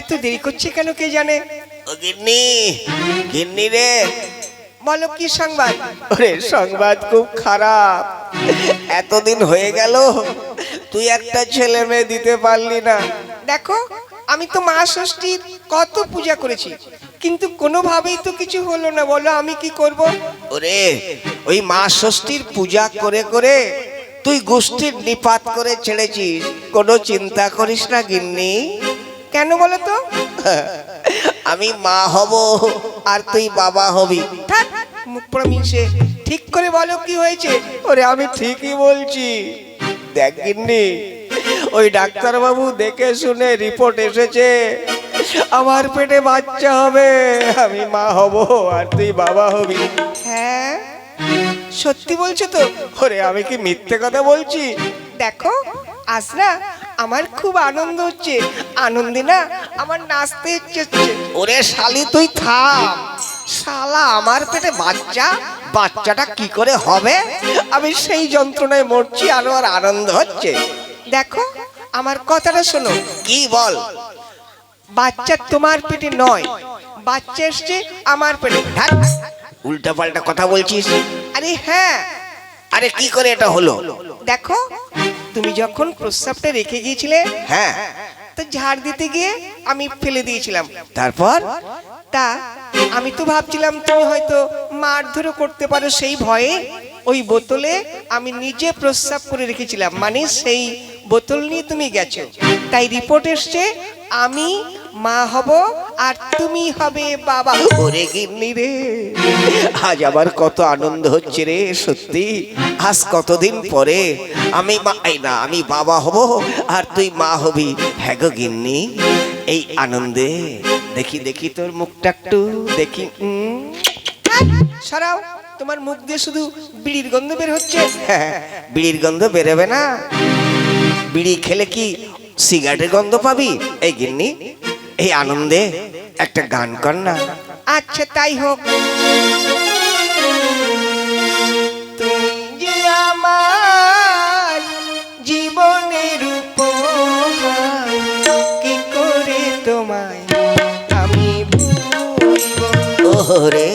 এত দেরি করছে কেন কে জানে। ও গিন্নি, গিন্নি রে। বলো কি সংবাদ? ওরে সংবাদ খুব খারাপ। এতদিন হয়ে গেল তুই একটা ছেলে মেয়ে দিতে পারলি না। দেখো আমি তো মা ষষ্ঠীর কত পূজা করেছি, কিন্তু কোনোভাবেই তো কিছু হলো না। বলো আমি কি করব? ওরে ওই মা ষষ্ঠীর পূজা করে করে তুই গোষ্ঠীর নিপাত করে ছেড়েছিস। কোনো চিন্তা করিস না গিন্নি। কেন বলো তো? আমি মা হব আর তুই বাবা হবি। থাক, মুখ পুরো মিশে। ঠিক করে বলো কি হয়েছে? ওরে আমি ঠিকই বলছি। দেখ গিন্নি, ওই ডাক্তারবাবু দেখে শুনে রিপোর্ট এসেছে আমার পেটে বাচ্চা হবে, আমি মা হব আর তুই বাবা হবি। হ্যাঁ সত্যি বলছো তো? ওরে আমি কি মিথ্যে কথা বলছি? দেখো আজ না আমার খুব আনন্দ হচ্ছে। আনন্দে না আমার নাচতে ইচ্ছে হচ্ছে। ওরে শালি তুই থাম। শালা আমার পেটে বাচ্চা, বাচ্চাটা কি করে হবে আমি সেই যন্ত্রণায় মরছি আর আর আনন্দ হচ্ছে। দেখো আমার কথাটা শোনো। কি বল? বাচ্চা তোমার পেটে নয়, বাচ্চা এসছে আমার পেটে। উল্টা পাল্টা কথা বলছিস। আরে হ্যাঁ, আরে কি করে এটা হলো? দেখো তুমি যখন প্রস্রাবটা রেখে গিয়েছিলে, হ্যাঁ, তো ঝাড় দিতে গিয়ে আমি ফেলে দিয়েছিলাম। তারপর তা আমি তো ভাবছিলাম তুমি হয়তো মারধরও করতে পারো, সেই ভয়ে ওই বোতলে আমি নিজে প্রস্রাব করে রেখেছিলাম। মানে সেই বোতল নিয়ে তুমি গেছো, তাই রিপোর্ট এসছে আমি মা হব আর তুমি হবে বাবা। ওরে গিন্নি রে, আজ আবার কত আনন্দ হচ্ছে রে। সত্যি আজ কতদিন পরে আমি মা, এই না আমি বাবা হব আর তুই মা হবি। হ্যাঁ গো গিন্নি, এই আনন্দে দেখি দেখি তোর মুখটা একটু দেখি। সরাও, তোমার মুখ দিয়ে শুধু বিড়ির গন্ধ বের হচ্ছে। হ্যাঁ, বিড়ির গন্ধ বেরোবে না? বিড়ি খেলে কি সিগারেটের গন্ধ পাবি? এই গিন্নি, এই আনন্দে একটা গান কর না। আচ্ছা তাই হোক। তুমি যে আমার জীবনের উপহার, কি করে তোমায় আমি ভুলবো। ওরে